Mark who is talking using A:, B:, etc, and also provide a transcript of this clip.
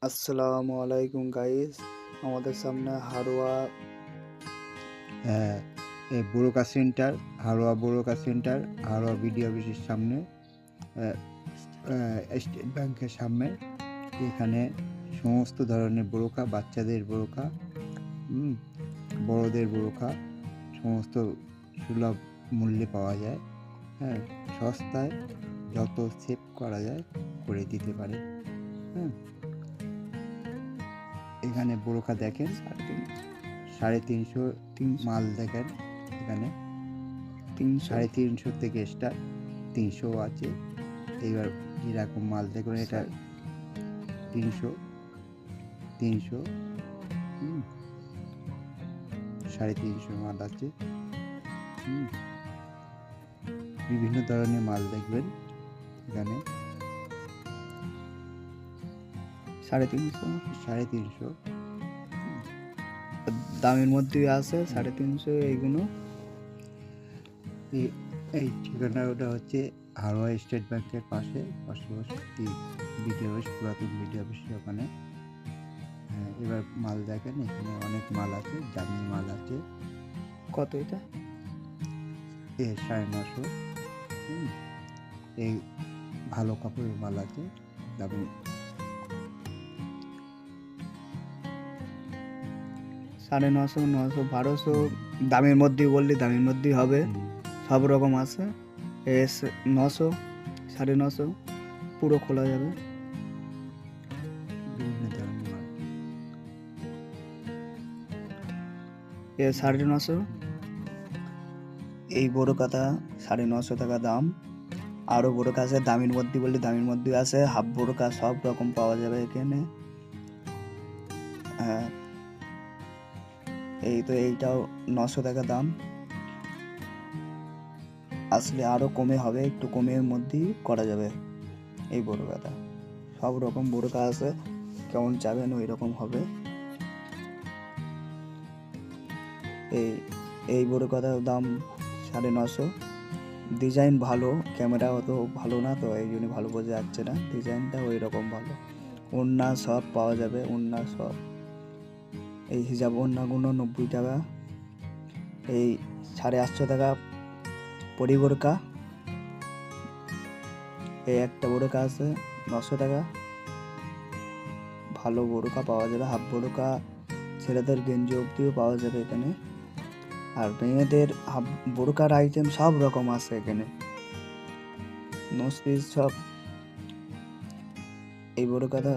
A: আসসালামু আলাইকুম গাইস। আমাদের সামনে হারোয়া
B: হ্যাঁ, এই বোরকা সেন্টার, হারোয়া বোরকা সেন্টার, হারোয়া বিডি অফিসের সামনে, স্টেট ব্যাংকের সামনে। এখানে সমস্ত ধরনের বোরকা, বাচ্চাদের বোরকা, হুম, বড়দের বোরকা সমস্ত সুলভ মূল্যে পাওয়া যায়। হ্যাঁ, সস্তায় যত সেভ করা যায় করে দিতে পারে। হ্যাঁ, এখানে বোরকা দেখেন, 350
A: 300
B: মাল দেখেন এখানে।
A: 300
B: 350 থেকে স্টার্ট, 300 আছে। এবার যেরকম মাল দেখুন, এটা 300, 300, 350 মাল আছে। বিভিন্ন ধরনের মাল দেখবেন এখানে।
A: 350
B: 350
A: দামের মধ্যেই আছে। 350 এইগুলো।
B: এই ঠিকানাটা হচ্ছে হারোয়া স্টেট ব্যাংকের পাশাপাশি বিডি অফিস, পুরাতন বিডি অফিসের ওখানে। হ্যাঁ, এবার মাল দেখেন, এখানে অনেক মাল আছে, দামি মাল আছে।
A: কত এটা?
B: 950। এই ভালো কাপড়ের মাল আছে, দামি।
A: 950, 900, 1200 দামের মধ্যেই বললি, দামের মধ্যেই হবে। সব রকম আছে। 900, 950 পুরো খোলা যাবে।
B: বিভিন্ন ধরনের মাল।
A: 950 এই বোরকাটা 950 টাকা দাম। আরও বোরকা আছে দামের মধ্যে বললে দামের মধ্যে আছে। হাফ বোরকা সব রকম পাওয়া যাবে এখানে। হ্যাঁ, এইটাও 900 টাকা দাম। আসলে আরও কমে হবে, একটু কমের মধ্যেই করা যাবে এই বোরকাটা। সব রকম বোরকা আছে, কেমন চাবেন ওই রকম হবে। এই এই বোরকাটার দাম 950। ডিজাইন ভালো, ক্যামেরা অত ভালো না তো এই জন্য ভালো বোঝা যাচ্ছে না। ডিজাইনটা ওই রকম ভালো। ওড়না সব পাওয়া যাবে, ওড়না সব। এই হিজাব ওড়নাগুলো 90 টাকা। এই 850 টাকা পরি বোরকা। এই একটা বোরকা আছে 900 টাকা। ভালো বোরকা পাওয়া যাবে, হাফ বোরকা, ছেলেদের গেঞ্জি অব্দিও পাওয়া যাবে এখানে। আর মেয়েদের হাফ বোরকার আইটেম সব রকম আছে এখানে, নোজ পিস সব। এই বোরকাটা